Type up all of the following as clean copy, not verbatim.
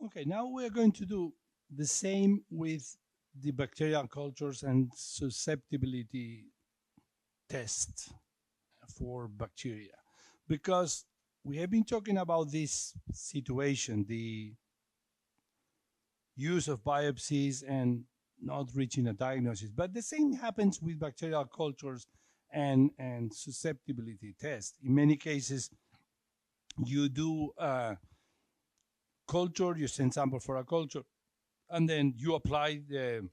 Okay, now we're going to do the same with the bacterial cultures and susceptibility test for bacteria, because we have been talking about this situation, the use of biopsies and not reaching a diagnosis. But the same happens with bacterial cultures and susceptibility tests. In many cases, you do a culture, you send sample for a culture, and then you apply the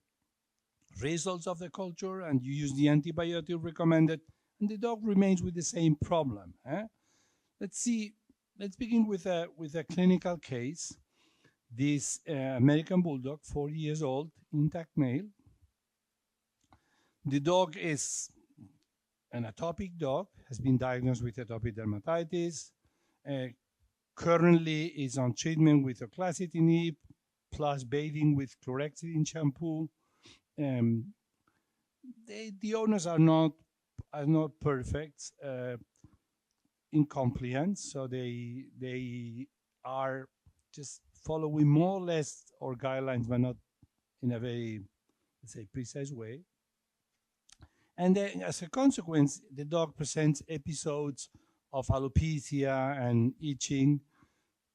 results of the culture and you use the antibiotic recommended, and the dog remains with the same problem. Let's see. Let's begin with a clinical case. This American Bulldog, 4 years old, intact male. The dog is an atopic dog, has been diagnosed with atopic dermatitis, currently is on treatment with oclacitinib plus bathing with chlorhexidine shampoo. The owners are not perfect in compliance, so they are just following more or less our guidelines, but not in a very, let's say, precise way. And then, as a consequence, the dog presents episodes of alopecia and itching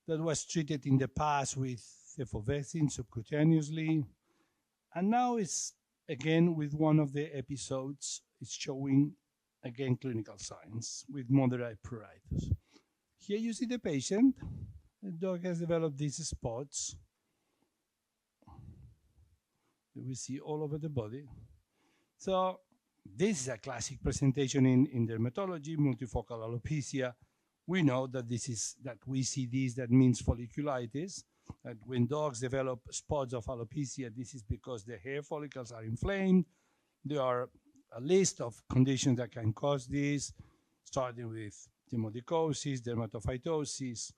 that was treated in the past with cefovecin subcutaneously, and now it's again with one of the episodes. It's showing again clinical signs with moderate pruritus. Here you see the patient. The dog has developed these spots that we see all over the body. So this is a classic presentation in dermatology, multifocal alopecia. We know that we see this, that means folliculitis. That when dogs develop spots of alopecia, this is because the hair follicles are inflamed. There are a list of conditions that can cause this, starting with demodicosis, dermatophytosis,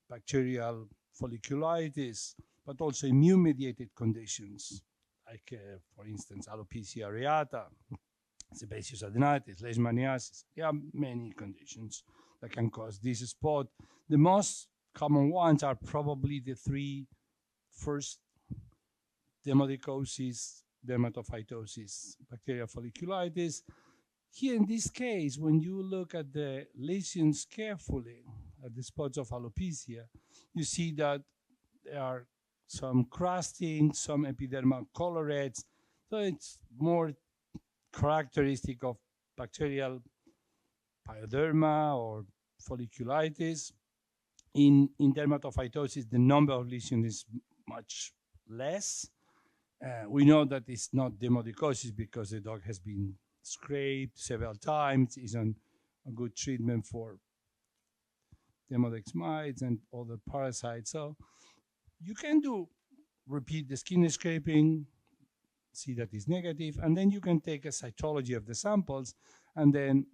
bacterial folliculitis, but also immune-mediated conditions, like, for instance, alopecia areata, sebaceous adenitis, leishmaniasis. There are many conditions that can cause this spot. The most common ones are probably the three first: demodicosis, dermatophytosis, bacterial folliculitis. Here in this case, when you look at the lesions carefully, at the spots of alopecia, you see that there are some crusting, some epidermal collarettes. So it's more characteristic of bacterial pyoderma or folliculitis. In dermatophytosis, the number of lesions is much less. We know that it's not demodicosis because the dog has been scraped several times, is on a good treatment for demodex mites and other parasites. So you can repeat the skin scraping, see that is negative, and then you can take a cytology of the samples, and then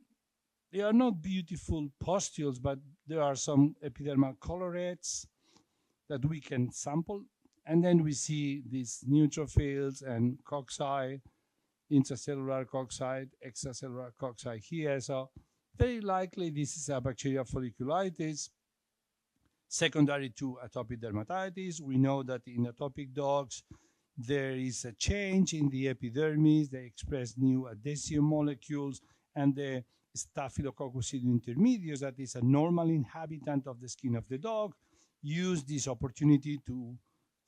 they are not beautiful pustules, but there are some epidermal collarettes that we can sample, and then we see these neutrophils and cocci, intracellular cocci, extracellular cocci here. So very likely this is a bacterial folliculitis secondary to atopic dermatitis. We know that in atopic dogs, there is a change in the epidermis. They express new adhesion molecules, and the Staphylococcus intermedius, that is a normal inhabitant of the skin of the dog, use this opportunity to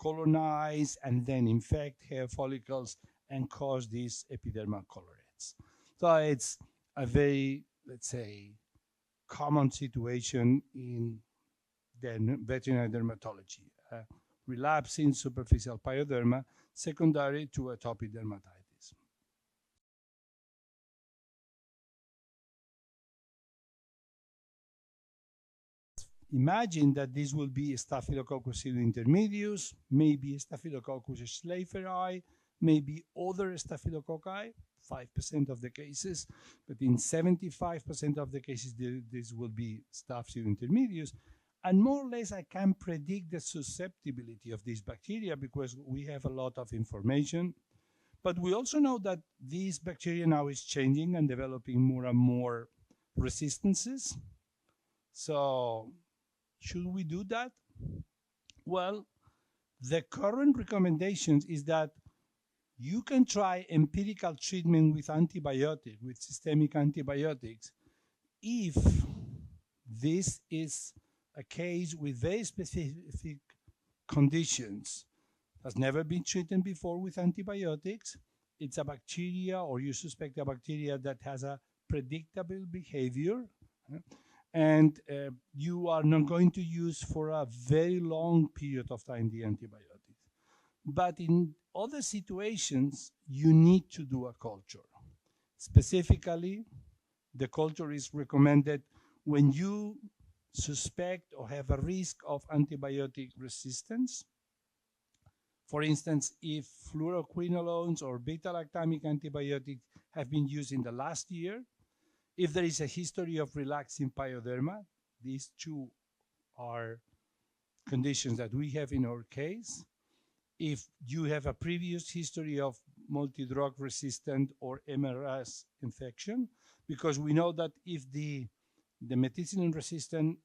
colonize and then infect hair follicles and cause these epidermal collarettes. So it's a very, let's say, common situation in veterinary dermatology, relapsing superficial pyoderma secondary to atopic dermatitis. Imagine that this will be Staphylococcus intermedius, maybe Staphylococcus schleiferii, maybe other staphylococci, 5% of the cases, but in 75% of the cases, this will be Staph intermedius. And more or less, I can predict the susceptibility of these bacteria because we have a lot of information. But we also know that this bacteria now is changing and developing more and more resistances. So should we do that? Well, The current recommendations is that you can try empirical treatment with with systemic antibiotics, if this is a case with very specific conditions. Has never been treated before with antibiotics. It's a bacteria, or you suspect a bacteria that has a predictable behavior, and you are not going to use for a very long period of time the antibiotics. But in other situations, you need to do a culture. Specifically, the culture is recommended when you suspect or have a risk of antibiotic resistance. For instance, if fluoroquinolones or beta-lactamic antibiotics have been used in the last year, if there is a history of relapsing pyoderma, these two are conditions that we have in our case. If you have a previous history of multi-drug resistant or MRS infection, because we know that if the methicillin resistant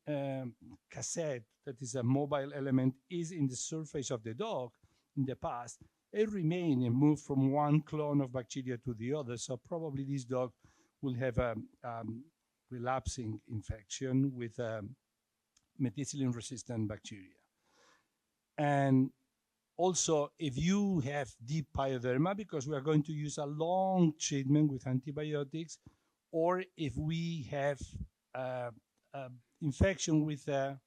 cassette, that is a mobile element, is in the surface of the dog in the past, it remained and moved from one clone of bacteria to the other. So probably this dog will have a relapsing infection with methicillin resistant bacteria. And also, if you have deep pyoderma, because we are going to use a long treatment with antibiotics, or if we have infection with a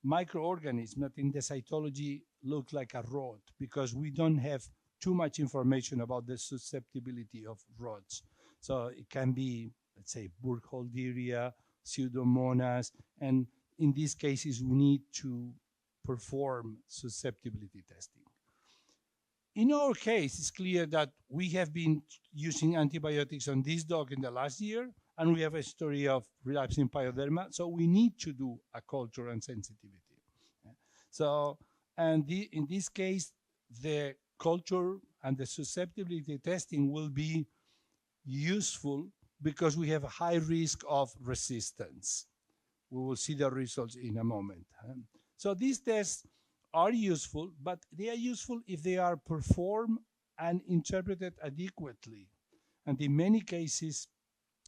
microorganism that in the cytology look like a rod, because we don't have too much information about the susceptibility of rods. So it can be, let's say, Burkholderia, Pseudomonas, and in these cases, we need to perform susceptibility testing. In our case, it's clear that we have been using antibiotics on this dog in the last year, and we have a history of relapsing pyoderma, so we need to do a culture and sensitivity. So, and in this case, the culture and the susceptibility testing will be useful because we have a high risk of resistance. We will see the results in a moment. So these tests are useful, but they are useful if they are performed and interpreted adequately. And in many cases,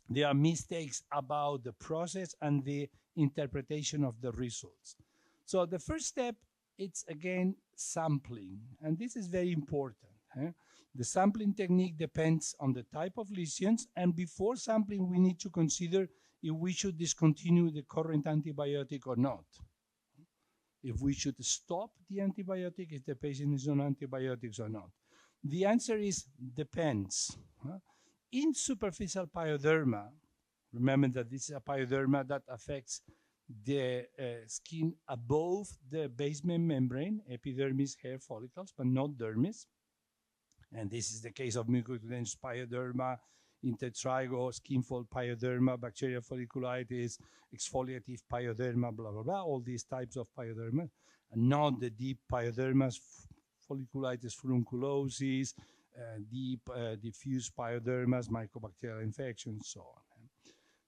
there are mistakes about the process and the interpretation of the results. So the first step, it's again sampling, and this is very important. The sampling technique depends on the type of lesions, and before sampling, we need to consider if we should discontinue the current antibiotic or not. If we should stop the antibiotic, if the patient is on antibiotics or not. The answer is depends. In superficial pyoderma, remember that this is a pyoderma that affects the skin above the basement membrane, epidermis, hair follicles, but not dermis. And this is the case of mucocutaneous pyoderma, intertrigo, skin fold pyoderma, bacterial folliculitis, exfoliative pyoderma, blah, blah, blah, all these types of pyoderma, and not the deep pyodermas, folliculitis furunculosis, deep diffuse pyodermas, mycobacterial infections, so on.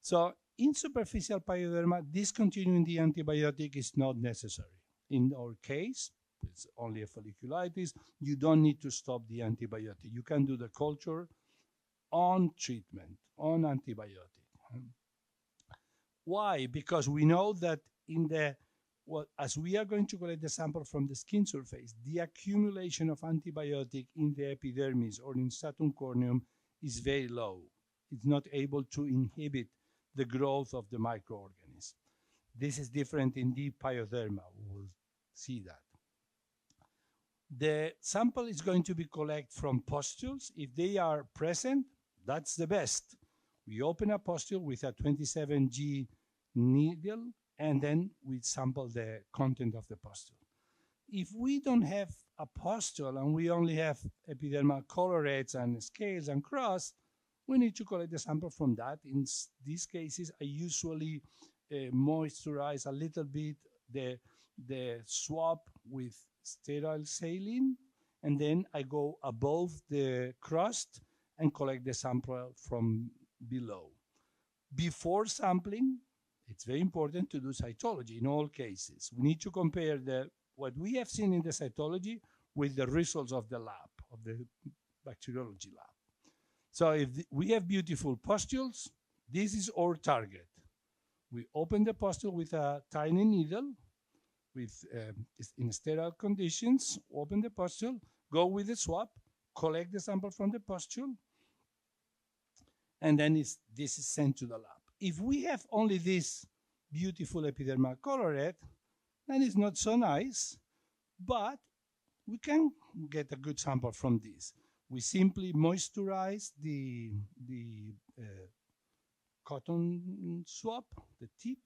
So in superficial pyoderma, discontinuing the antibiotic is not necessary. In our case, it's only a folliculitis. You don't need to stop the antibiotic. You can do the culture on treatment, on antibiotic. Why? Because we know that in the, well, as we are going to collect the sample from the skin surface, the accumulation of antibiotic in the epidermis or in stratum corneum is very low. It's not able to inhibit the growth of the microorganism. This is different in deep pyoderma. We will see that. The sample is going to be collected from pustules. If they are present, that's the best. We open a pustule with a 27G needle, and then we sample the content of the pustule. If we don't have a pustule and we only have epidermal collarettes and scales and crust, we need to collect the sample from that. In these cases, I usually moisturize a little bit the swab with sterile saline, and then I go above the crust and collect the sample from below. Before sampling, it's very important to do cytology in all cases. We need to compare what we have seen in the cytology with the results of the lab, of the bacteriology lab. So if we have beautiful pustules, this is our target. We open the pustule with a tiny needle, with in sterile conditions, open the pustule, go with the swab, collect the sample from the pustule, and then this is sent to the lab. If we have only this beautiful epidermal colorate, then it's not so nice, but we can get a good sample from this. We simply moisturize the cotton swab, the tip,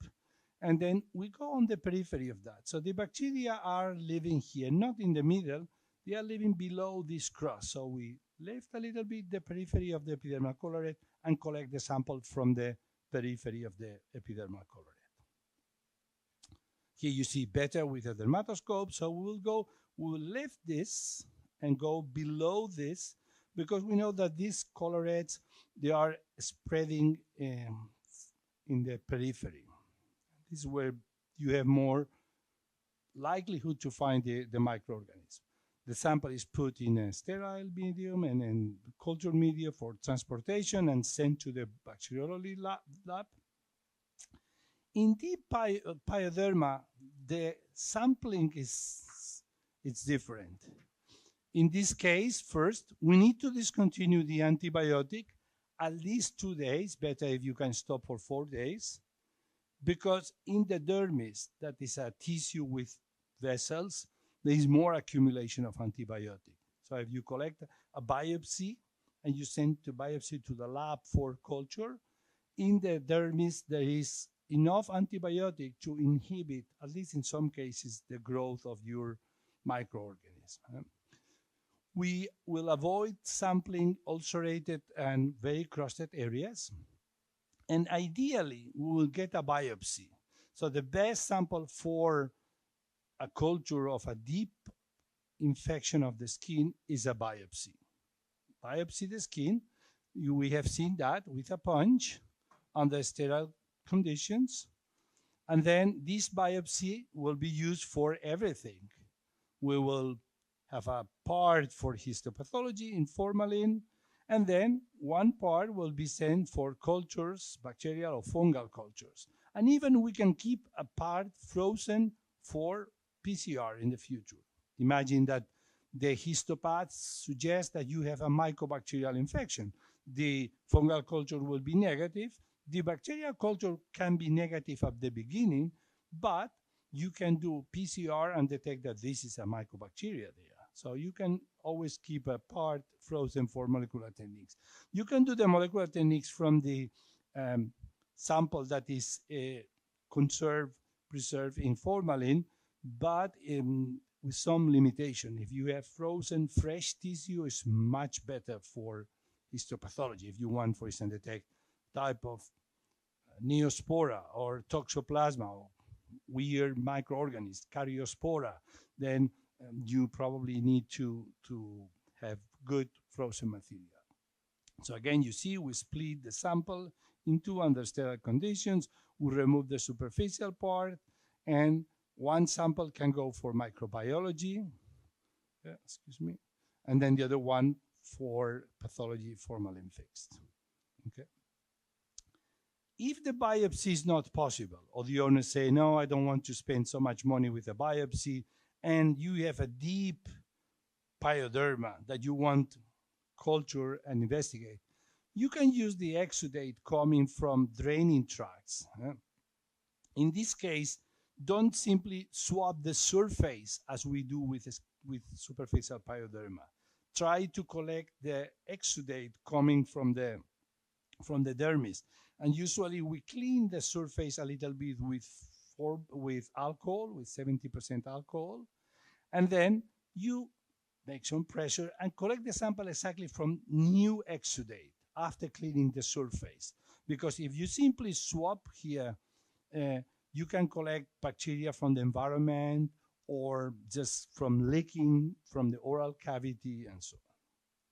and then we go on the periphery of that. So the bacteria are living here, not in the middle, they are living below this cross. So we lift a little bit the periphery of the epidermal colorate and collect the sample from the periphery of the epidermal colorate. Here you see better with a dermatoscope. So we'll lift this and go below this, because we know that these colorates, they are spreading in the periphery. This is where you have more likelihood to find the microorganism. The sample is put in a sterile medium and in culture media for transportation and sent to the bacteriology lab. In deep pyoderma, the sampling is different. In this case, first, we need to discontinue the antibiotic at least 2 days, better if you can stop for 4 days, because in the dermis, that is a tissue with vessels, there is more accumulation of antibiotic. So if you collect a biopsy and you send the biopsy to the lab for culture, in the dermis there is enough antibiotic to inhibit, at least in some cases, the growth of your microorganism. We will avoid sampling ulcerated and very crusted areas. And ideally, we will get a biopsy. So the best sample for a culture of a deep infection of the skin is a biopsy. Biopsy the skin, we have seen that with a punch under sterile conditions. And then this biopsy will be used for everything. We will have a part for histopathology in formalin, and then one part will be sent for cultures, bacterial or fungal cultures. And even we can keep a part frozen for PCR in the future. Imagine that the histopaths suggest that you have a mycobacterial infection. The fungal culture will be negative. The bacterial culture can be negative at the beginning, but you can do PCR and detect that this is a mycobacteria there. So you can always keep a part frozen for molecular techniques. You can do the molecular techniques from the sample that is preserved in formalin, but with some limitation. If you have frozen fresh tissue, it's much better for histopathology. If you want, for instance, detect type of neospora or toxoplasma or weird microorganisms, cariospora, then you probably need to have good frozen material. So again, you see, we split the sample into under sterile conditions. We remove the superficial part, and one sample can go for microbiology, and then the other one for pathology formalin fixed. Okay. If the biopsy is not possible, or the owners say, no, I don't want to spend so much money with a biopsy, and you have a deep pyoderma that you want culture and investigate, you can use the exudate coming from draining tracts. In this case, don't simply swab the surface as we do with superficial pyoderma. Try to collect the exudate coming from the dermis. And usually we clean the surface a little bit with alcohol, with 70% alcohol. And then you make some pressure and collect the sample exactly from new exudate after cleaning the surface. Because if you simply swab here, you can collect bacteria from the environment or just from licking from the oral cavity and so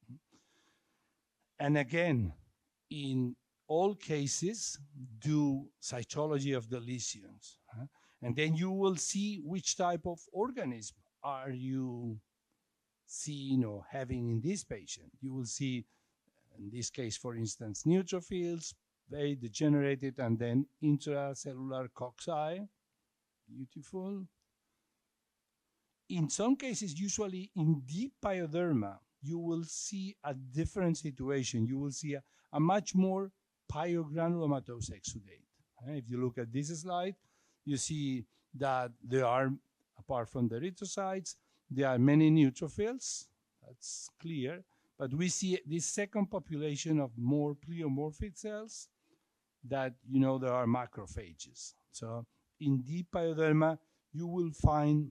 on. And again, in all cases, do cytology of the lesions. And then you will see which type of organism are you seeing or having in this patient. You will see, in this case, for instance, neutrophils, very degenerated, and then intracellular cocci. Beautiful. In some cases, usually in deep pyoderma, you will see a different situation. You will see a much more pyogranulomatous exudate. If you look at this slide, you see that there are, apart from the erythrocytes, there are many neutrophils. That's clear. But we see this second population of more pleomorphic cells that, there are macrophages. So in deep pyoderma, you will find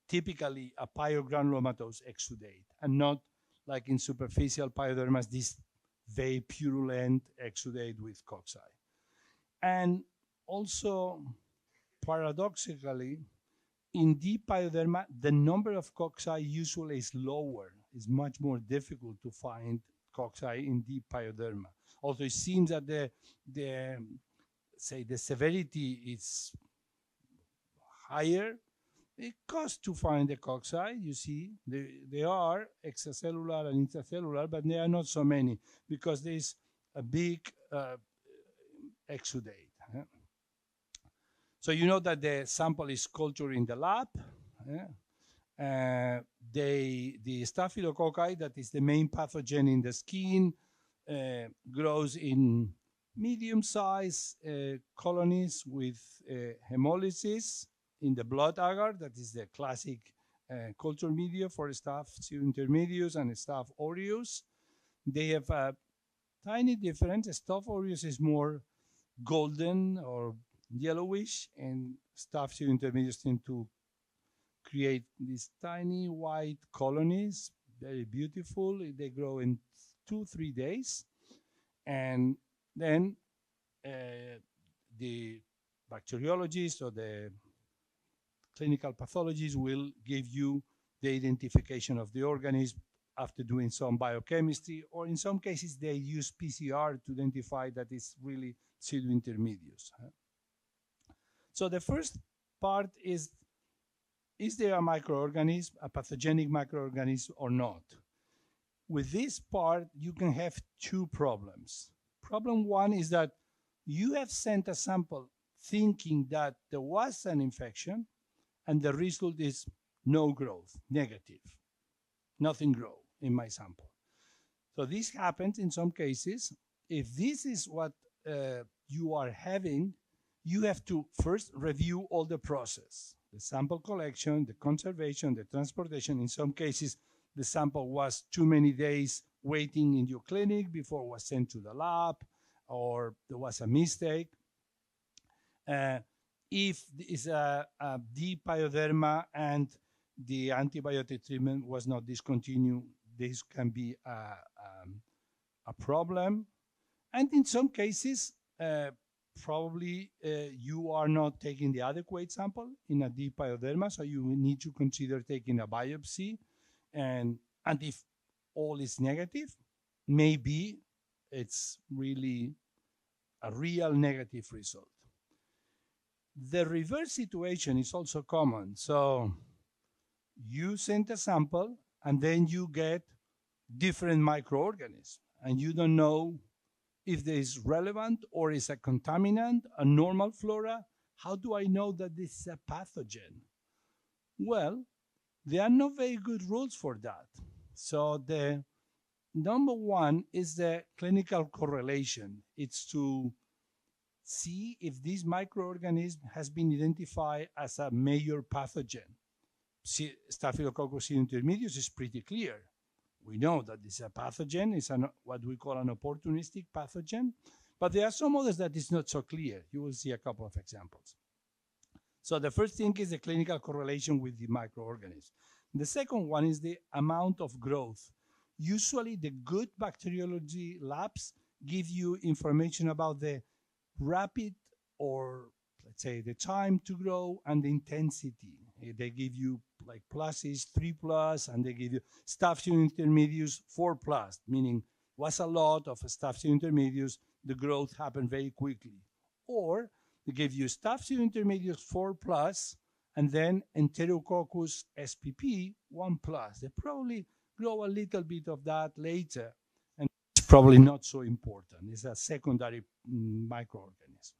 typically a pyogranulomatous exudate, and not like in superficial pyodermas, this very purulent exudate with cocci. And also, paradoxically, in deep pyoderma, the number of cocci usually is lower. It's much more difficult to find cocci in deep pyoderma. Although it seems that the severity is higher, it costs to find the cocci. You see, they are extracellular and intracellular, but there are not so many because there's a big exudate. So you know that the sample is cultured in the lab. The staphylococci, that is the main pathogen in the skin, grows in medium-sized colonies with hemolysis in the blood agar. That is the classic culture media for Staph pseudointermedius and Staph aureus. They have a tiny difference. Staph aureus is more golden or yellowish, and Staph pseudointermedius tend to create these tiny white colonies, very beautiful. They grow in 2-3 days. And then the bacteriologist or the clinical pathologist will give you the identification of the organism after doing some biochemistry, or in some cases they use PCR to identify that it's really pseudointermedius. So the first part is there a microorganism, a pathogenic microorganism or not? With this part, you can have two problems. Problem one is that you have sent a sample thinking that there was an infection, and the result is no growth, negative. Nothing grow in my sample. So this happens in some cases. If this is what you are having, you have to first review all the process, the sample collection, the conservation, the transportation. In some cases, the sample was too many days waiting in your clinic before it was sent to the lab, or there was a mistake. If it's a deep pyoderma and the antibiotic treatment was not discontinued, this can be a problem. And in some cases, probably you are not taking the adequate sample in a deep pyoderma, so you need to consider taking a biopsy. And if all is negative, maybe it's really a real negative result. The reverse situation is also common. So you send a sample and then you get different microorganisms, and you don't know if there is relevant or is a contaminant, a normal flora. How do I know that this is a pathogen? Well, there are no very good rules for that. So the number one is the clinical correlation. It's to see if this microorganism has been identified as a major pathogen. Staphylococcus pseudointermedius is pretty clear. We know that this is a pathogen. It's what we call an opportunistic pathogen. But there are some others that is not so clear. You will see a couple of examples. So the first thing is the clinical correlation with the microorganism. The second one is the amount of growth. Usually the good bacteriology labs give you information about the rapid, or let's say the time to grow, and the intensity. They give you like pluses, 3+, and they give you Staph pseudointermedius 4+, meaning was a lot of Staph pseudointermedius, the growth happened very quickly. Or they give you Staph pseudointermedius 4+, and then Enterococcus spp 1+. They probably grow a little bit of that later, and it's probably not so important. It's a secondary microorganism.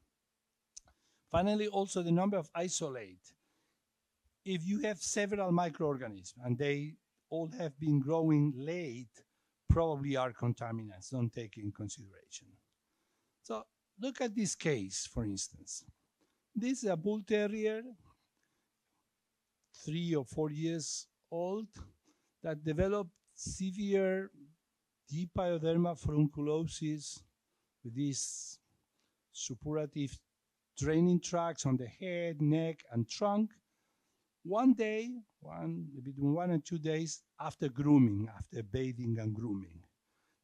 Finally, also the number of isolate. If you have several microorganisms and they all have been growing late, probably are contaminants, don't take in consideration. So look at this case, for instance. This is a bull terrier, 3 or 4 years old, that developed severe deep pyoderma furunculosis with these suppurative draining tracts on the head, neck, and trunk. One day, between 1 and 2 days after grooming, after bathing and grooming.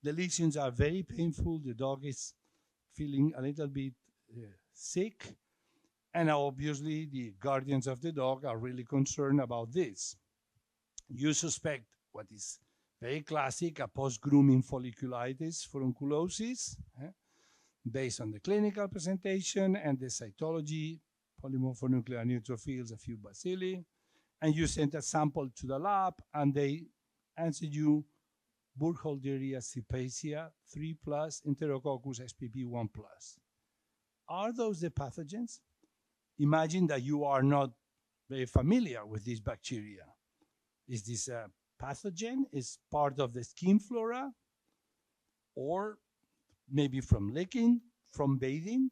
The lesions are very painful. The dog is feeling a little bit sick. And obviously, the guardians of the dog are really concerned about this. You suspect what is very classic, a post-grooming folliculitis, furunculosis, based on the clinical presentation and the cytology, polymorphonuclear neutrophils, a few bacilli, and you sent a sample to the lab, and they answered you Burkholderia cepacia 3+, Enterococcus spp 1+. Are those the pathogens? Imagine that you are not very familiar with this bacteria. Is this a pathogen? Is part of the skin flora? Or maybe from licking, from bathing?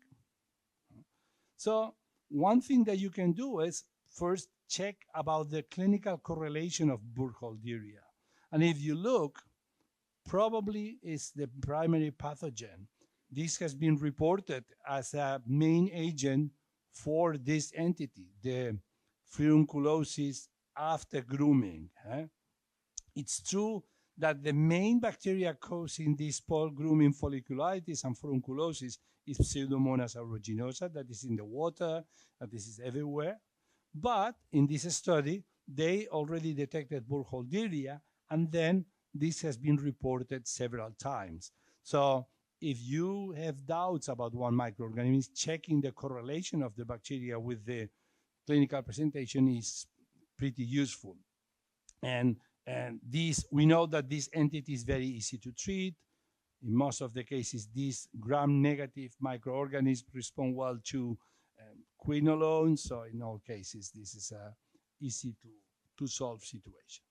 So one thing that you can do is first check about the clinical correlation of Burkholderia. And if you look, probably is the primary pathogen. This has been reported as a main agent for this entity, the furunculosis after grooming. It's true that the main bacteria causing this post-grooming folliculitis and furunculosis is Pseudomonas aeruginosa, that is in the water, that this is everywhere. But in this study, they already detected Burkholderia, and then this has been reported several times. So if you have doubts about one microorganism, checking the correlation of the bacteria with the clinical presentation is pretty useful. And this, we know that this entity is very easy to treat. In most of the cases, these gram-negative microorganisms respond well to quinolone. So in all cases, this is a easy to solve situation.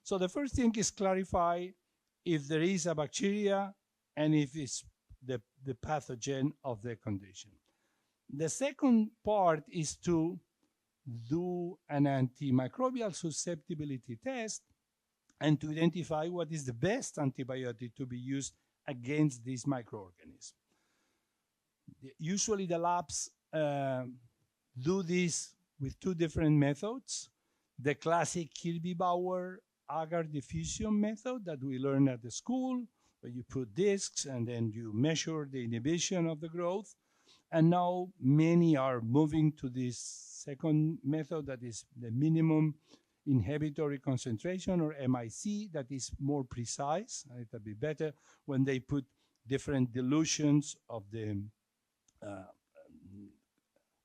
So the first thing is clarify if there is a bacteria and if it's the pathogen of the condition. The second part is to do an antimicrobial susceptibility test and to identify what is the best antibiotic to be used against this microorganism. Usually the labs do this with 2 different methods. The classic Kirby-Bauer agar diffusion method that we learn at the school, where you put discs and then you measure the inhibition of the growth. And now many are moving to this second method, that is the minimum inhibitory concentration, or MIC, that is more precise, a little bit better, when they put different dilutions of the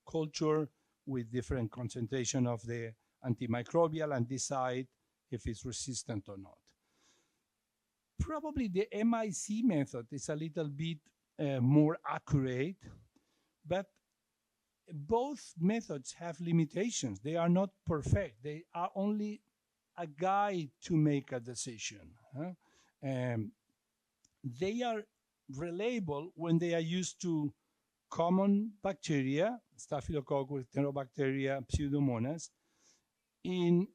culture with different concentration of the antimicrobial and decide if it's resistant or not. Probably the MIC method is a little bit more accurate, but both methods have limitations. They are not perfect. They are only a guide to make a decision. They are reliable when they are used to common bacteria, Staphylococcus, Enterobacteria, Pseudomonas, in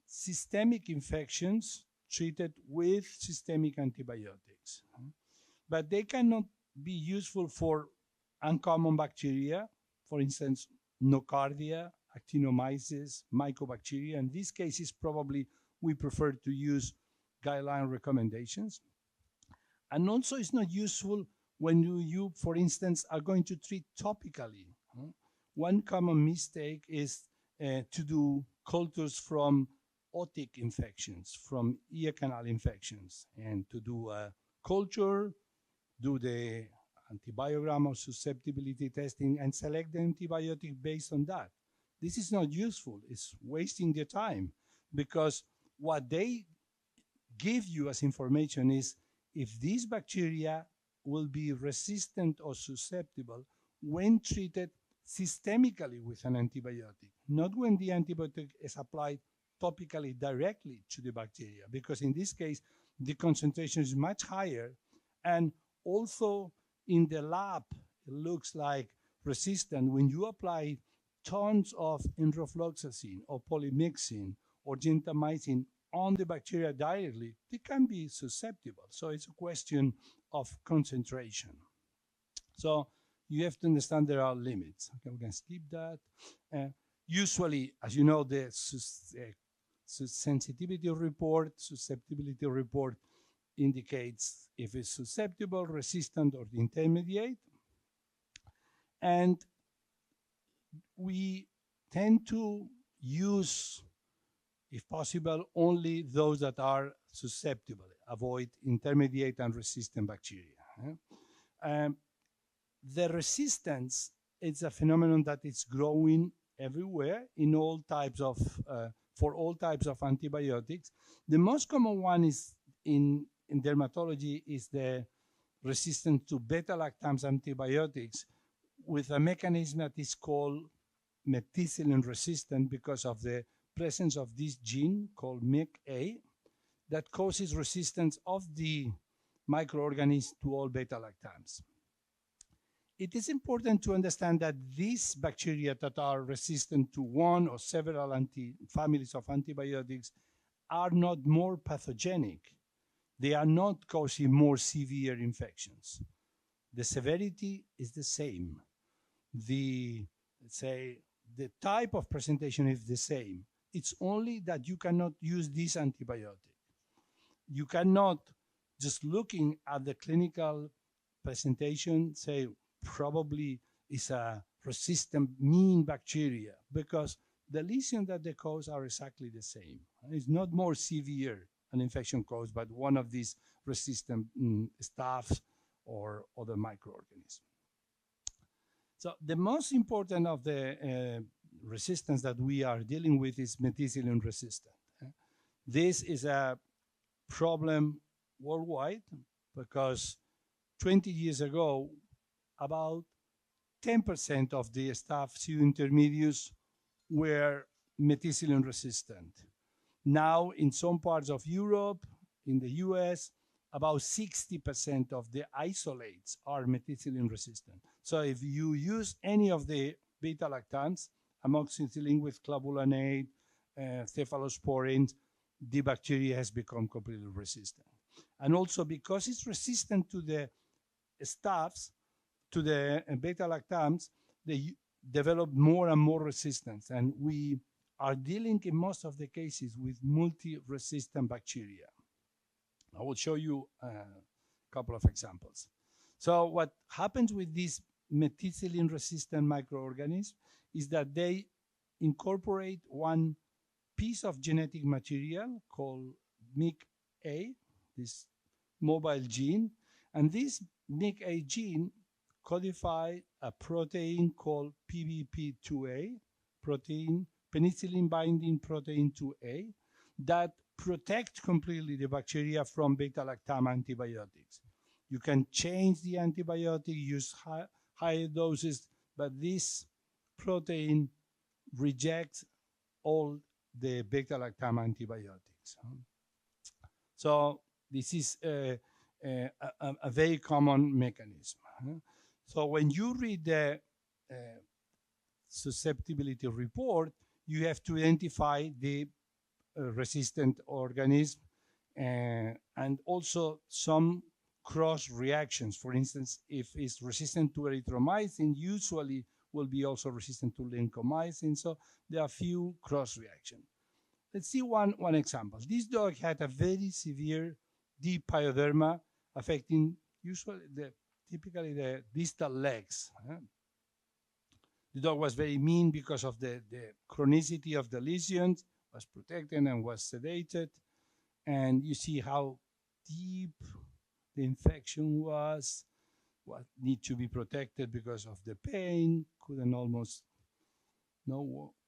systemic infections treated with systemic antibiotics. But they cannot be useful for uncommon bacteria, for instance, nocardia, actinomyces, mycobacteria. In these cases, probably we prefer to use guideline recommendations. And also it's not useful when you, for instance, are going to treat topically. One common mistake is to do cultures from otic infections, from ear canal infections, and to do a culture, do the antibiogram or susceptibility testing, and select the antibiotic based on that. this is not useful. It's wasting the time, because what they give you as information is if these bacteria will be resistant or susceptible when treated systemically with an antibiotic, not when the antibiotic is applied topically directly to the bacteria, because in this case, the concentration is much higher. And also in the lab, it looks like resistant when you apply tons of enrofloxacin or polymyxin or gentamicin on the bacteria directly, they can be susceptible. So it's a question of concentration. So you have to understand there are limits. Okay, we can skip that. Usually, as you know, the sensitivity report, susceptibility report indicates if it's susceptible, resistant, or intermediate. And we tend to use, if possible, only those that are susceptible. Avoid intermediate and resistant bacteria. The resistance is a phenomenon that is growing everywhere in all types of, for all types of antibiotics. The most common one is in dermatology is the resistance to beta-lactams antibiotics with a mechanism that is called methicillin resistant because of the presence of this gene called MIC-A that causes resistance of the microorganism to all beta-lactams. It is important to understand that these bacteria that are resistant to one or several families of antibiotics are not more pathogenic. They are not causing more severe infections. The severity is the same. Let's say, the type of presentation is the same. It's only that you cannot use this antibiotic. You cannot, just looking at the clinical presentation, say probably is a resistant mean bacteria, because the lesions that they cause are exactly the same. It's not more severe an infection caused by one of these resistant staph or other microorganisms. So the most important of the resistance that we are dealing with is methicillin resistant. This is a problem worldwide because 20 years ago, about 10% of the staph pseudointermediates were methicillin resistant. Now, in some parts of Europe, in the US, about 60% of the isolates are methicillin resistant. So if you use any of the beta-lactams, amoxicillin with clavulanate, cephalosporins, the bacteria has become completely resistant. And also because it's resistant to the staphs, to the beta-lactams, they develop more and more resistance. And we are dealing in most of the cases with multi-resistant bacteria. I will show you a couple of examples. So what happens with these methicillin-resistant microorganisms is that they incorporate one piece of genetic material called MIC-A, this mobile gene, and this MIC-A gene codifies a protein called PBP2A, penicillin binding protein 2A, that protect completely the bacteria from beta-lactam antibiotics. You can change the antibiotic, use higher doses, but this protein rejects all the beta-lactam antibiotics. So this is a very common mechanism. So when you read the susceptibility report, you have to identify the resistant organism and also some cross reactions. For instance, if it's resistant to erythromycin, usually will be also resistant to lincomycin. So there are few cross reactions. Let's see one example. This dog had a very severe deep pyoderma affecting typically the distal legs. The dog was very mean because of the chronicity of the lesions, was protected and was sedated. And you see how deep the infection was, what need to be protected because of the pain, couldn't almost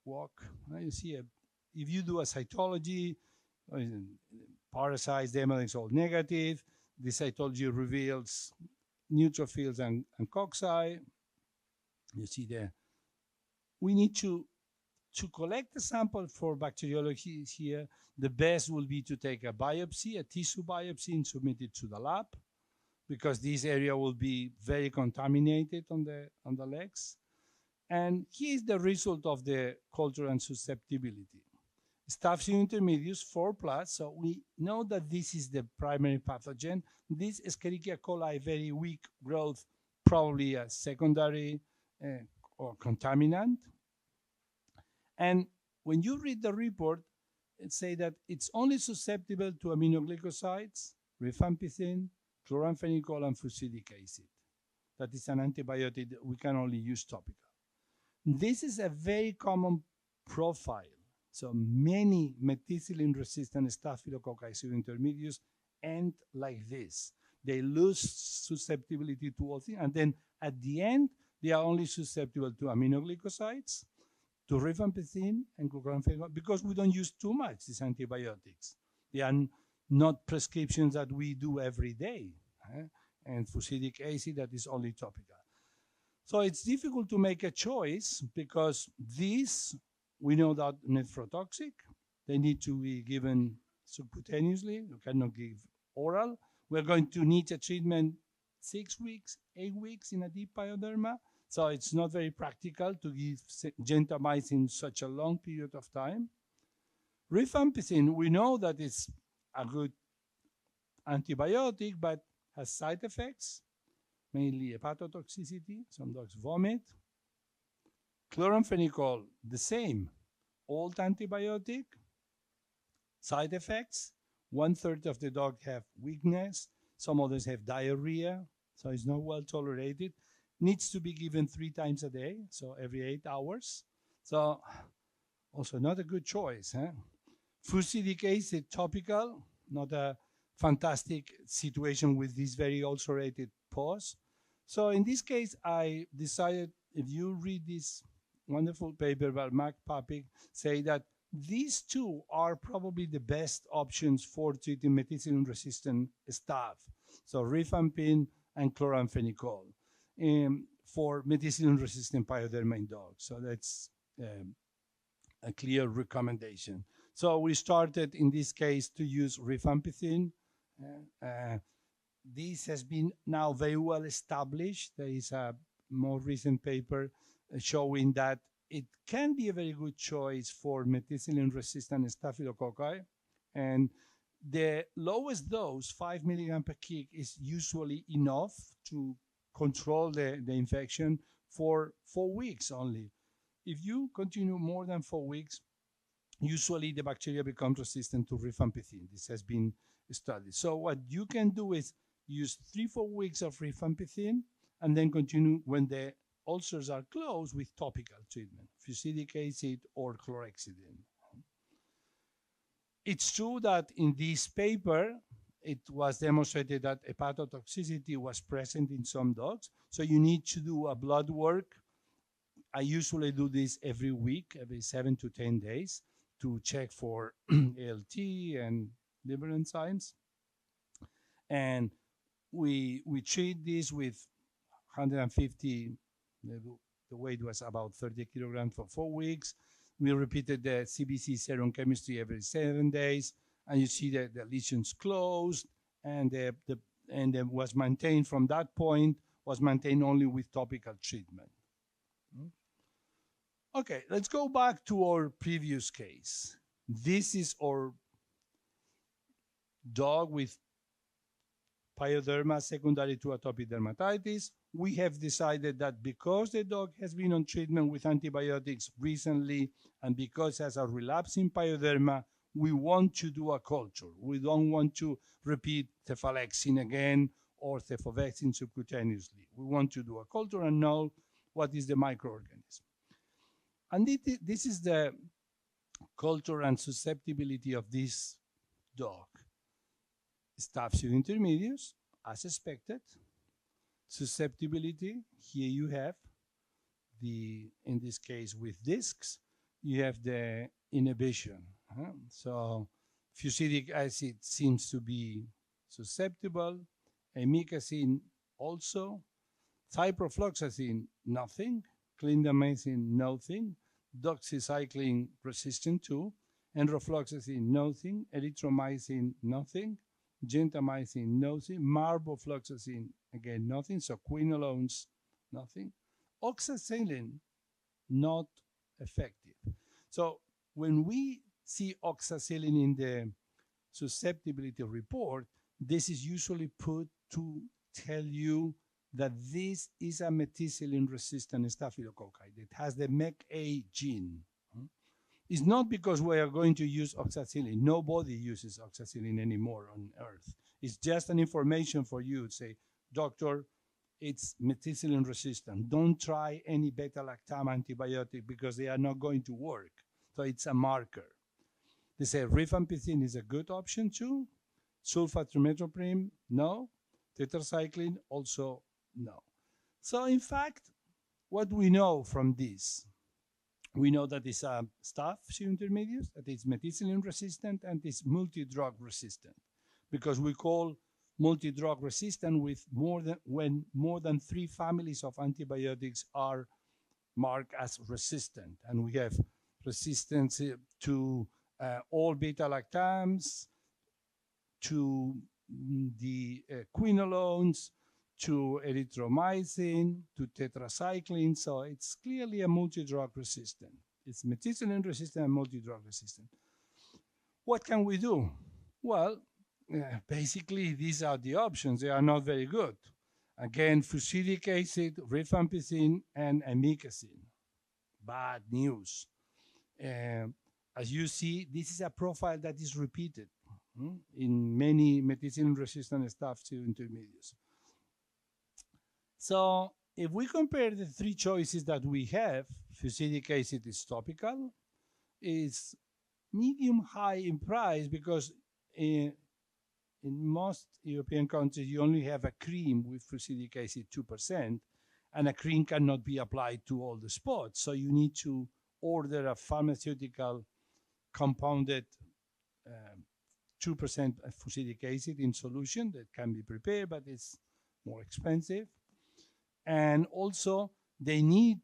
walk. You see, if you do a cytology, parasites, demolics all negative. The cytology reveals neutrophils and cocci. You see there. We need to collect the sample for bacteriology here. The best will be to take a biopsy, a tissue biopsy, and submit it to the lab, because this area will be very contaminated on the legs. And here is the result of the culture and susceptibility. Staph intermedius 4+, so we know that this is the primary pathogen. This Escherichia coli, very weak growth, probably a secondary or contaminant. And when you read the report, it say that it's only susceptible to aminoglycosides, rifampicin, chloramphenicol, and fusidic acid. That is an antibiotic that we can only use topical. This is a very common profile. So many methicillin-resistant Staphylococci pseudointermediates end like this. They lose susceptibility to all things, and then at the end, they are only susceptible to aminoglycosides, to rifampicin and chloramphenicol, because we don't use too much these antibiotics. They are not prescriptions that we do every day. And fusidic acid, that is only topical. So it's difficult to make a choice, because these, we know that nephrotoxic. They need to be given subcutaneously. You cannot give oral. We're going to need a treatment 6 weeks, 8 weeks in a deep pyoderma. So it's not very practical to give gentamicin such a long period of time. Rifampicin, we know that it's a good antibiotic, but has side effects, mainly hepatotoxicity. Some dogs vomit. Chloramphenicol, the same, old antibiotic, side effects. 1/3 of the dog have weakness. Some others have diarrhea, so it's not well tolerated. Needs to be given 3 times a day, so every 8 hours. So also not a good choice. Fusidic acid topical, not a fantastic situation with this very ulcerated paws. So in this case, I decided, if you read this wonderful paper by Mark Papik, say that these two are probably the best options for treating methicillin-resistant staph. So rifampin and chloramphenicol for methicillin-resistant pyoderma in dogs. So that's a clear recommendation. So we started, in this case, to use rifampicin. This has been now very well established. There is a more recent paper showing that it can be a very good choice for methicillin-resistant staphylococci. And the lowest dose, 5 milligrams per kg, is usually enough to control the infection for 4 weeks only. If you continue more than 4 weeks, usually the bacteria become resistant to rifampicin. This has been studied. So what you can do is use 3-4 weeks of rifampicin, and then continue when the ulcers are closed with topical treatment, fusidic acid or chlorhexidine. It's true that in this paper, it was demonstrated that hepatotoxicity was present in some dogs. So you need to do a blood work. I usually do this every week, every 7 to 10 days, to check for ALT and liver enzymes. And we treat this with 150, the weight was about 30 kilograms for 4 weeks. We repeated the CBC serum chemistry every 7 days, and you see that the lesions closed, and it was maintained from that point, was maintained only with topical treatment. Okay, let's go back to our previous case. This is our dog with pyoderma secondary to atopic dermatitis. We have decided that because the dog has been on treatment with antibiotics recently, and because it has a relapsing pyoderma, we want to do a culture. We don't want to repeat cefalexin again or cefovexin subcutaneously. We want to do a culture and know what is the microorganism. And this is the culture and susceptibility of this dog. Staph pseudointermedius, as expected. Susceptibility, here you have in this case with discs. you have the inhibition. So fusidic acid seems to be susceptible, amikacin also, ciprofloxacin nothing, clindamycin nothing, doxycycline resistant too, enrofloxacin nothing, erythromycin nothing, gentamicin nothing, marbofloxacin again nothing, so quinolones nothing, oxacillin not effective. So when we see oxacillin in the susceptibility report, this is usually put to tell you that this is a methicillin-resistant staphylococci that has the MECA gene. It's not because we are going to use oxacillin. Nobody uses oxacillin anymore on Earth. It's just an information for you to say, doctor, it's methicillin resistant. Don't try any beta-lactam antibiotic because they are not going to work. So it's a marker. They say rifampicin is a good option too. Sulfatrimopril, no. Tetracycline, also no. So in fact, what we know from this, we know that it's a staph intermediate, that it's methicillin resistant, and it's multi-drug resistant, because we call multi-drug resistant with when more than 3 families of antibiotics are marked as resistant, and we have resistance to all beta-lactams, to the quinolones, to erythromycin, to tetracycline. So it's clearly a multi-drug resistant. It's methicillin resistant and multi-drug resistant. What can we do? Well, basically these are the options. They are not very good. Again, fusidic acid, rifampicin, and amikacin. Bad news. As you see, this is a profile that is repeated in many methicillin-resistant staph intermediates. So if we compare the 3 choices that we have, fusidic acid is topical, is medium-high in price because in most European countries you only have a cream with fusidic acid 2%, and a cream cannot be applied to all the spots. So you need to order a pharmaceutical compounded 2% fusidic acid in solution that can be prepared, but it's more expensive. And also, they need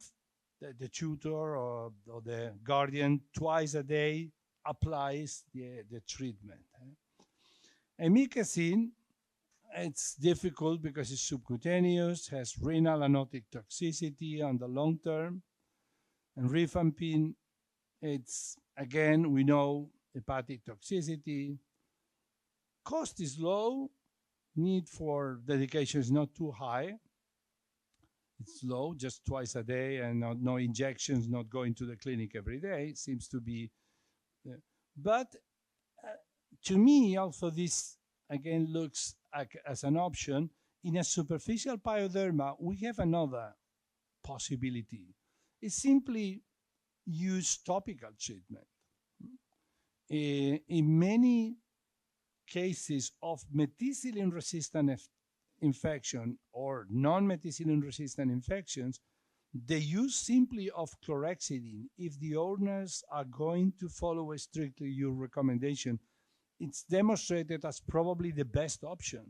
the tutor or the guardian twice a day applies the treatment. Amikacin, it's difficult because it's subcutaneous, has renal and otic toxicity on the long term. And rifampicin, it's, again, we know hepatic toxicity. Cost is low, need for dedication is not too high. It's low, just twice a day, and no injections, not going to the clinic every day. Seems to be, but to me, also this again looks as an option. In a superficial pyoderma, we have another possibility. It's simply use topical treatment. In many cases of methicillin-resistant infection or non-methicillin-resistant infections, the use simply of chlorhexidine, if the owners are going to follow strictly your recommendation, it's demonstrated as probably the best option.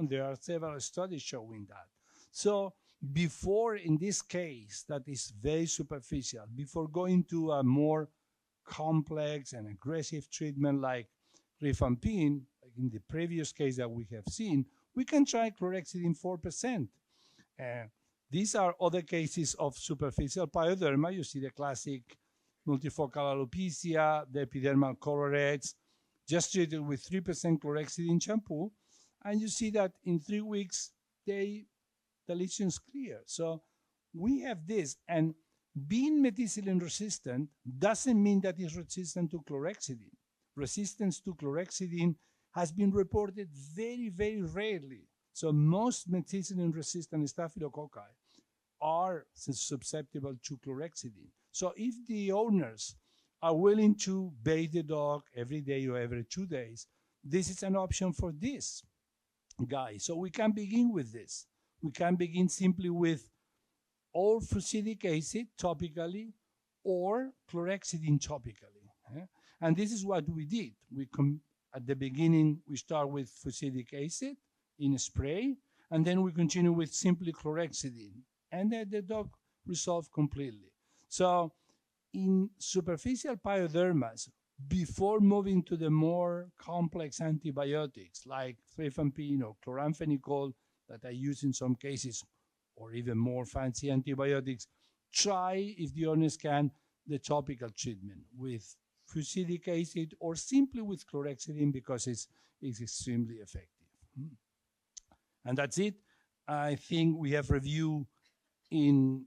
There are several studies showing that. So before, in this case, that is very superficial, before going to a more complex and aggressive treatment like rifampicin, like in the previous case that we have seen, we can try chlorhexidine 4%. These are other cases of superficial pyoderma. You see the classic multifocal alopecia, the epidermal collarettes, just treated with 3% chlorhexidine shampoo, and you see that in 3 weeks, the lesions clear. So we have this, and being methicillin resistant doesn't mean that it's resistant to chlorhexidine. Resistance to chlorhexidine has been reported very, very rarely. So most methicillin-resistant staphylococci are susceptible to chlorhexidine. So if the owners are willing to bathe the dog every day or every 2 days, this is an option for this guy. So we can begin with this. We can begin simply with all fusidic acid topically, or chlorhexidine topically. And this is what we did. At the beginning, we start with fusidic acid in a spray, and then we continue with simply chlorhexidine. And then the dog resolved completely. So in superficial pyodermas, before moving to the more complex antibiotics like rifampin or chloramphenicol that I use in some cases, or even more fancy antibiotics, try, if the owners can, the topical treatment with fusidic acid or simply with chlorhexidine because it's extremely effective. And that's it. I think we have reviewed in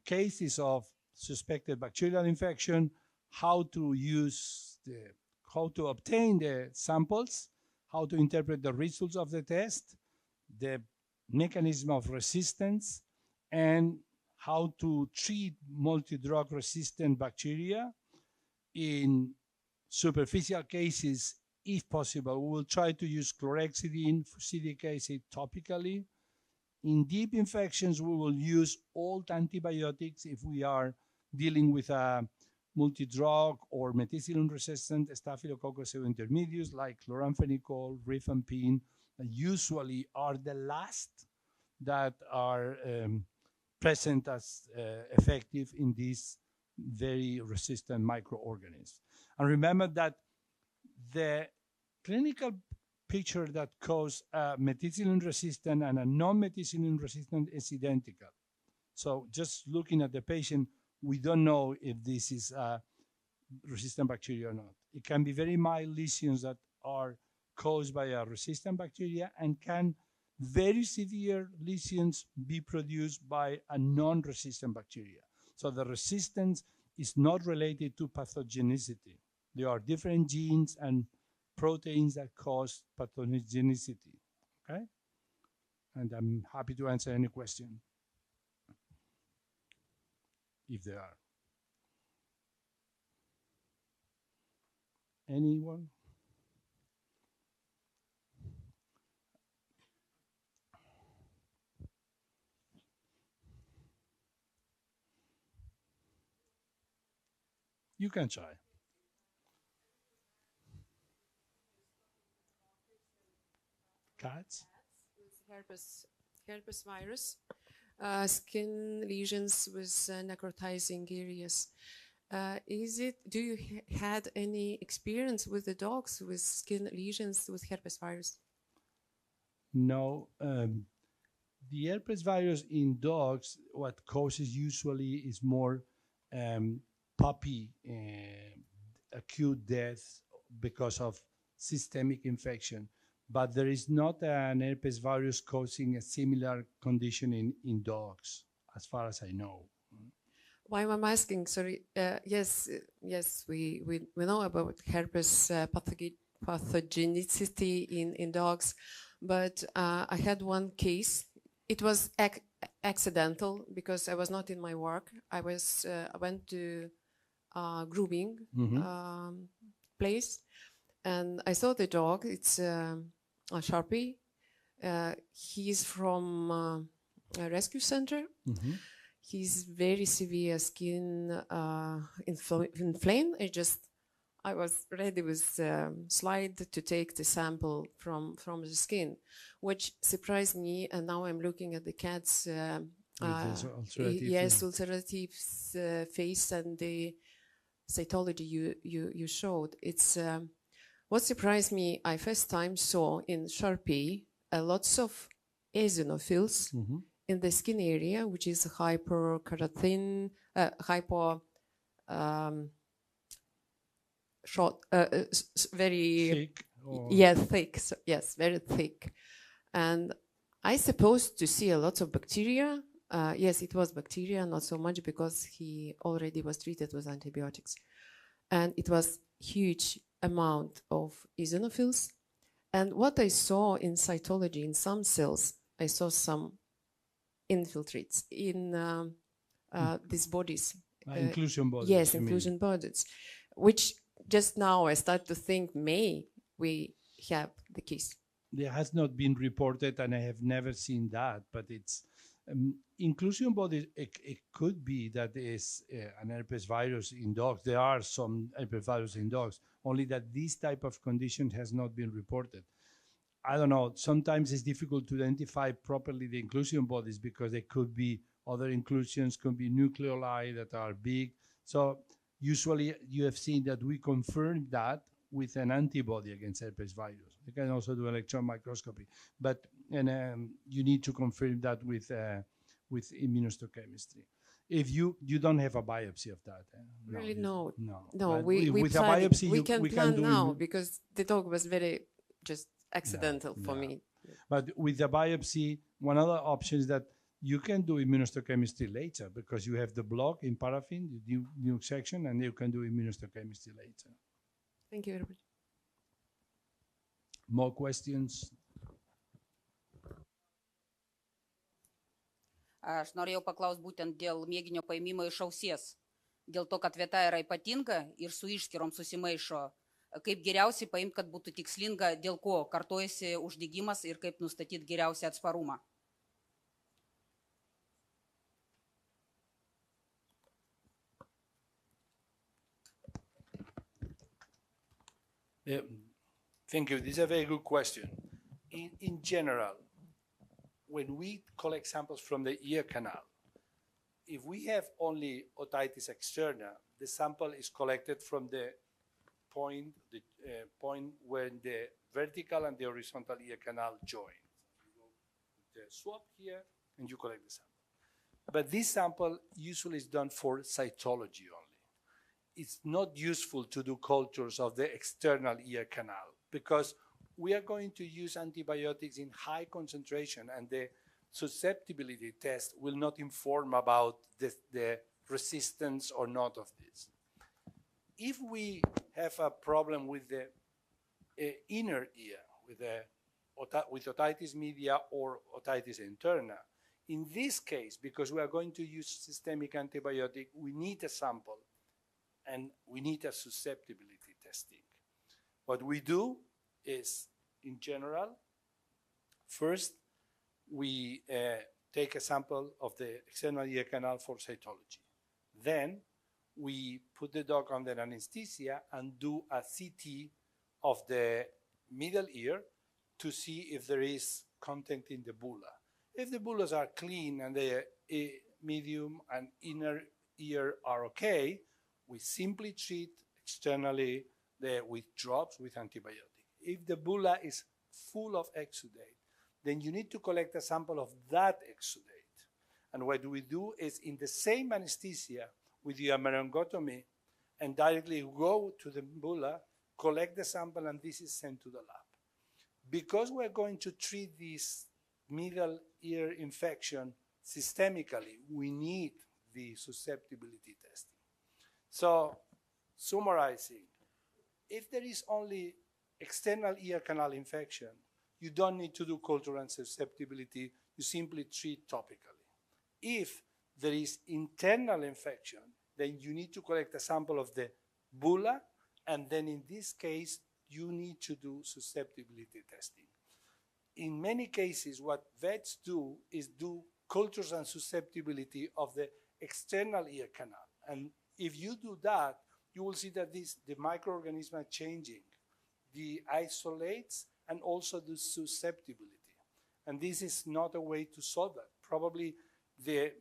cases of suspected bacterial infection how to obtain the samples, how to interpret the results of the test, the mechanism of resistance, and how to treat multi-drug resistant bacteria. In superficial cases, if possible, we will try to use chlorhexidine, fusidic acid topically. In deep infections, we will use old antibiotics if we are dealing with a multi-drug or methicillin-resistant Staphylococcus pseudointermedius like chloramphenicol, rifampin, that usually are the last that are present as effective in these very resistant microorganisms. And remember that the clinical picture that causes methicillin resistant and a non-methicillin resistant is identical. So just looking at the patient, we don't know if this is a resistant bacteria or not. It can be very mild lesions that are caused by a resistant bacteria, and can very severe lesions be produced by a non-resistant bacteria. So the resistance is not related to pathogenicity. There are different genes and proteins that cause pathogenicity, okay? And I'm happy to answer any question, if there are. Anyone? You can try. Cats? With herpes virus, skin lesions with necrotizing areas. Do you had any experience with the dogs with skin lesions with herpes virus? No. The herpes virus in dogs, what causes usually is more puppy acute death because of systemic infection. But there is not an herpes virus causing a similar condition in dogs, as far as I know. Why am I asking? Sorry. Yes, we know about herpes pathogenicity in dogs, but I had one case. It was accidental because I was not in my work. I went to grooming place, and I saw the dog. It's a Sharpie. He's from a rescue center. He's very severe skin inflamed. I was ready with slide to take the sample from the skin, which surprised me. And now I'm looking at the cat's ulcerative face and the cytology you showed. It's what surprised me. I first time saw in Sharpie lots of eosinophils in the skin area, which is hyperkeratin, very thick. Thick. So, yes, very thick. And I supposed to see a lot of bacteria. Yes, it was bacteria, not so much because he already was treated with antibiotics. And it was huge amount of eosinophils. And what I saw in cytology, in some cells, I saw some infiltrates in these bodies. Inclusion bodies. Yes, inclusion bodies, which just now I start to think we have the case. there has not been reported, and I have never seen that, but it's inclusion bodies. It could be that is an herpes virus in dogs. There are some herpes virus in dogs, only that this type of condition has not been reported. I don't know. Sometimes it's difficult to identify properly the inclusion bodies because there could be other inclusions, could be nucleoli that are big. So usually you have seen that we confirm that with an antibody against herpes virus. You can also do electron microscopy, but you need to confirm that with immunohistochemistry. If you don't have a biopsy of that, Really, no. no. We with a plan it. biopsy, We can we plan can do now because the dog was very just accidental for yeah. me. But with the biopsy, one other option is that you can do immunohistochemistry later because you have the block in paraffin, the nuke section, and you can do immunohistochemistry later. Thank you very much. More questions? Aš norėjau paklausti būtent dėl mėginio paėmimo iš ausies. Dėl to, kad vieta yra ypatinga ir su išskyrom susimaišo. Kaip geriausiai paimti, kad būtų tikslinga, dėl ko kartojasi uždegimas ir kaip nustatyti geriausią atsparumą. Thank you. This is a very good question. In general, when we collect samples from the ear canal, if we have only otitis externa, the sample is collected from the point where the vertical and the horizontal ear canal join. You go with the swab here and you collect the sample. But this sample usually is done for cytology only. It's not useful to do cultures of the external ear canal because we are going to use antibiotics in high concentration, and the susceptibility test will not inform about the resistance or not of this. If we have a problem with the inner ear, with otitis media or otitis interna, in this case, because we are going to use systemic antibiotic, we need a sample and we need a susceptibility testing. What we do is, in general, first we take a sample of the external ear canal for cytology. Then we put the dog under anesthesia and do a CT of the middle ear to see if there is content in the bulla. If the bullas are clean and the medium and inner ear are okay, we simply treat externally with drops with antibiotic. If the bulla is full of exudate, then you need to collect a sample of that exudate. And what we do is, in the same anesthesia with the amerongotomy, and directly go to the bulla, collect the sample, and this is sent to the lab. Because we're going to treat this middle ear infection systemically, we need the susceptibility testing. So, summarizing, if there is only external ear canal infection, you don't need to do culture and susceptibility, you simply treat topically. If there is internal infection, then you need to collect a sample of the bulla, and then in this case, you need to do susceptibility testing. In many cases, what vets do is do cultures and susceptibility of the external ear canal. And if you do that, you will see that the microorganisms are changing, the isolates and also the susceptibility. And this is not a way to solve that. Probably the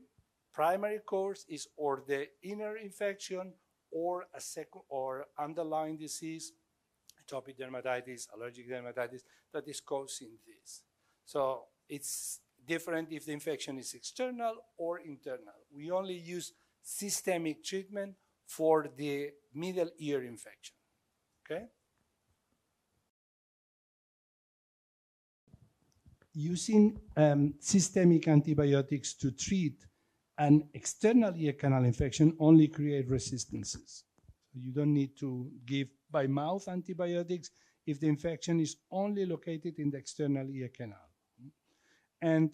primary cause is or the inner infection or a second or underlying disease, atopic dermatitis, allergic dermatitis, that is causing this. So it's different if the infection is external or internal. We only use systemic treatment for the middle ear infection, okay? Using systemic antibiotics to treat an external ear canal infection only create resistances. So you don't need to give by mouth antibiotics if the infection is only located in the external ear canal. And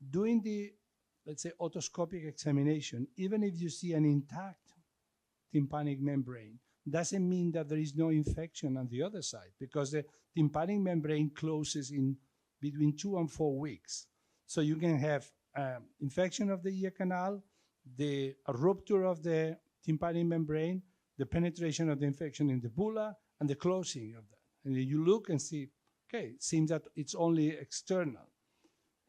doing the, let's say, otoscopic examination, even if you see an intact tympanic membrane, doesn't mean that there is no infection on the other side, because the tympanic membrane closes in between 2 and 4 weeks. So you can have infection of the ear canal, a rupture of the tympanic membrane, the penetration of the infection in the bulla, and the closing of that. And you look and see, okay, it seems that it's only external.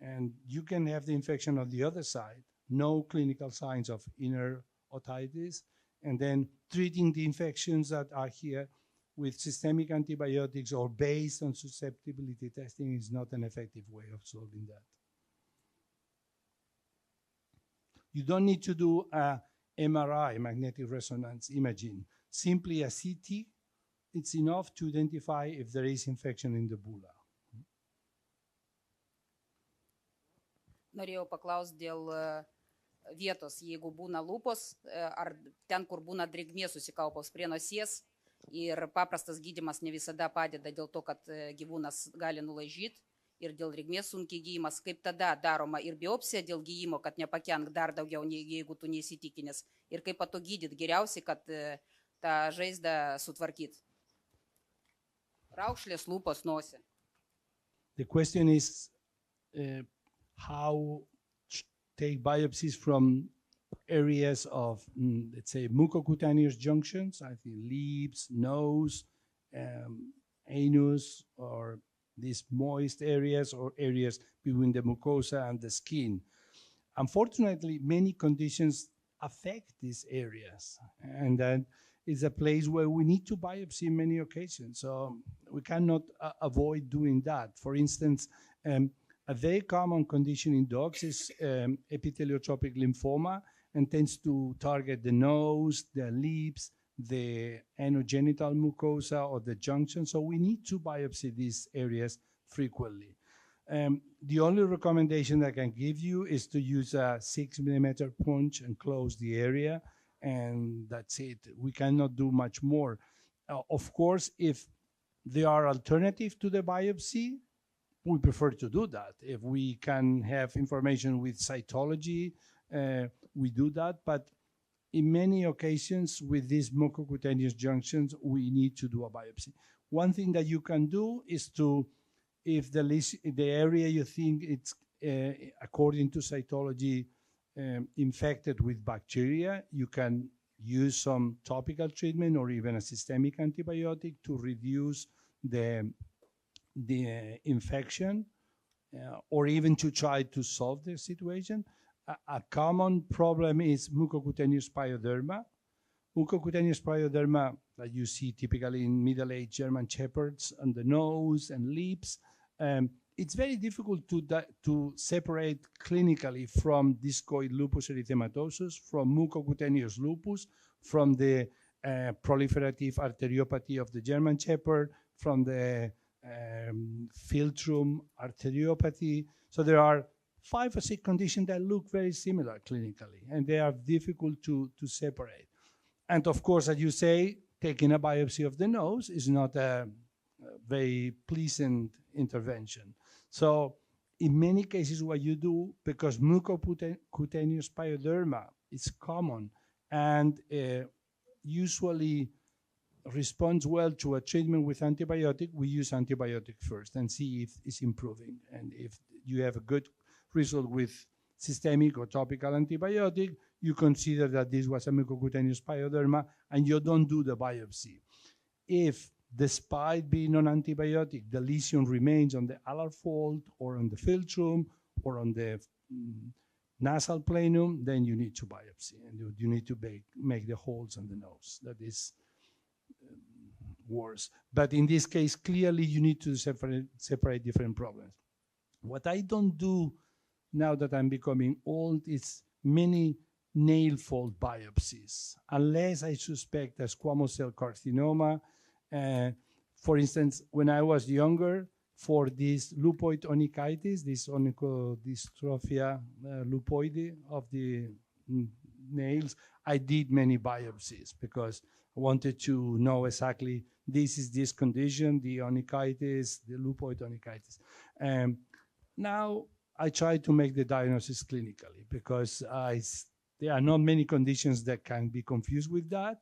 And you can have the infection on the other side, no clinical signs of inner otitis, and then treating the infections that are here with systemic antibiotics or based on susceptibility testing is not an effective way of solving that. You don't need to do a MRI, magnetic resonance imaging. Simply a CT, it's enough to identify if there is infection in the bulla. Norėjau paklausti dėl vietos, jeigu būna lūpos, ar ten, kur būna drėgmė susikaupus prie nosies ir paprastas gydymas ne visada padeda dėl to, kad gyvūnas gali nulaižyti ir dėl drėgmės sunkiai gydymas, kaip tada daroma ir biopsija dėl gydymo, kad nepakenk dar daugiau, jeigu tu neįsitikinęs, ir kaip pato gydyti geriausiai, kad tą žaizdą sutvarkyti. Raukšlės, lūpos, nosė. The question is how to take biopsies from areas of, let's say, mucocutaneous junctions, I think lips, nose, anus, or these moist areas or areas between the mucosa and the skin. Unfortunately, many conditions affect these areas, and that is a place where we need to biopsy in many occasions. So we cannot avoid doing that. For instance, a very common condition in dogs is epitheliotropic lymphoma, and tends to target the nose, the lips, the anogenital mucosa, or the junction. So we need to biopsy these areas frequently. The only recommendation I can give you is to use a 6mm punch and close the area, and that's it. We cannot do much more. Of course, if there are alternatives to the biopsy, we prefer to do that. If we can have information with cytology, we do that. But in many occasions with these mucocutaneous junctions, we need to do a biopsy. One thing that you can do is to, if the area you think it's, according to cytology, infected with bacteria, you can use some topical treatment or even a systemic antibiotic to reduce the infection, or even to try to solve the situation. A common problem is mucocutaneous pyoderma. Mucocutaneous pyoderma that you see typically in middle-aged German shepherds on the nose and lips. It's very difficult to separate clinically from discoid lupus erythematosus, from mucocutaneous lupus, from the proliferative arteriopathy of the German shepherd, from the philtrum arteriopathy. So there are 5 or 6 conditions that look very similar clinically, and they are difficult to separate. And of course, as you say, taking a biopsy of the nose is not a very pleasant intervention. So in many cases, what you do, because mucocutaneous pyoderma is common and usually responds well to a treatment with antibiotic, we use antibiotic first and see if it's improving. And if you have a good result with systemic or topical antibiotic, you consider that this was a mucocutaneous pyoderma and you don't do the biopsy. If, despite being on antibiotic, the lesion remains on the alar fold or on the philtrum or on the nasal planum, then you need to biopsy and you need to make the holes on the nose. That is worse. But in this case, clearly you need to separate different problems. What I don't do now that I'm becoming old is many nail fold biopsies, unless I suspect a squamous cell carcinoma. For instance, when I was younger, for this lupoid onychitis, this onychodystrophia lupoide of the nails, I did many biopsies because I wanted to know exactly this condition, the onychitis, the lupoid onychitis. Now I try to make the diagnosis clinically because there are not many conditions that can be confused with that.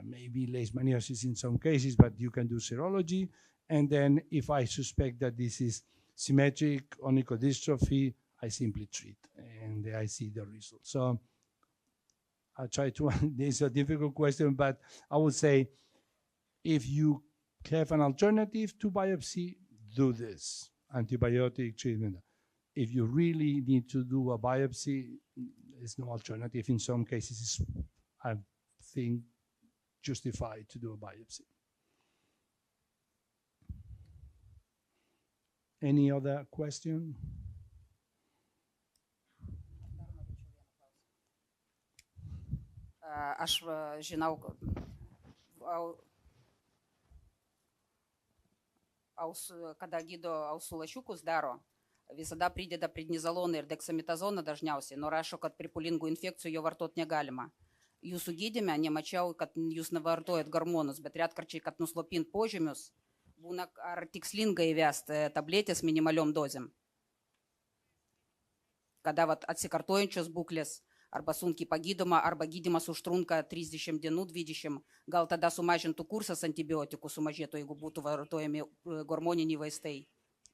maybe leishmaniasis in some cases, but you can do serology. And then if I suspect that this is symmetric onychodystrophy, I simply treat and I see the result. So I try to, this is a difficult question, but I would say if you have an alternative to biopsy, do this, antibiotic treatment. If you really need to do a biopsy, there's no alternative. In some cases, it's, I think, justified to do a biopsy. Any other question? Aš žinau, kada gydo ausų lašiukus daro, visada prideda prednizoloną ir deksametazoną dažniausiai, nors rašo, kad pri pūlingų infekcijų jo vartot negalima. Jūsų gydyme nemačiau, kad jūs nevartojat hormonus, bet retkarčiai, kad nuslopint požymius, būna ar tikslinga įvest tabletės minimaliom dozėm. Kada atsikartojančios būklės, arba sunkiai pagydoma, arba gydymas užtrunka 30 dienų, 20, gal tada sumažintų kursas antibiotikų, sumažėtų, jeigu būtų vartojami hormoniniai vaistai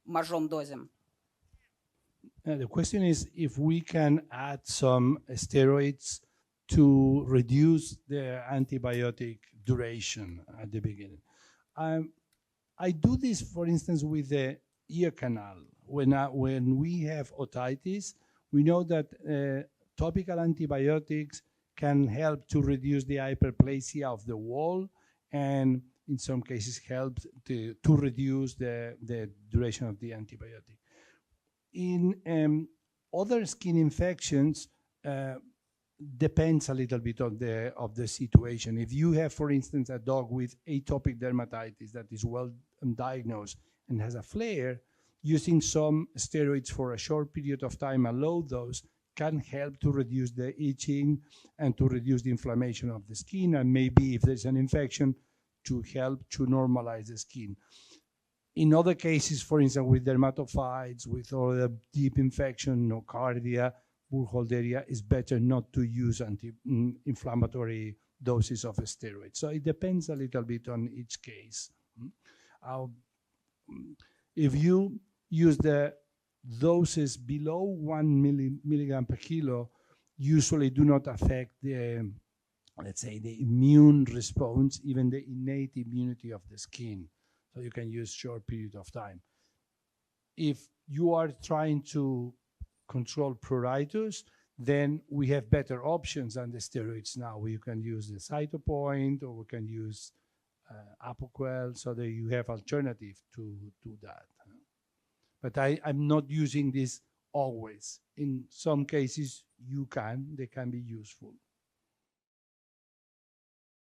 mažom dozėm. The question is if we can add some steroids to reduce the antibiotic duration at the beginning. I do this, for instance, with the ear canal. When we have otitis, we know that topical antibiotics can help to reduce the hyperplasia of the wall and in some cases help to reduce the duration of the antibiotic. In other skin infections, depends a little bit of the situation. If you have, for instance, a dog with atopic dermatitis that is well diagnosed and has a flare, using some steroids for a short period of time, a low dose, can help to reduce the itching and to reduce the inflammation of the skin, and maybe if there's an infection, to help to normalize the skin. In other cases, for instance, with dermatophytes, with other deep infection, nocardia, Burkholderia, it's better not to use anti-inflammatory doses of steroids. So it depends a little bit on each case. If you use the doses below 1 milligram per kilo, usually do not affect the, let's say, the immune response, even the innate immunity of the skin. So you can use short period of time. If you are trying to control pruritus, then we have better options than the steroids now. We can use the Cytopoint, or we can use Apoquel, so that you have alternative to that. But I'm not using this always. In some cases, they can be useful.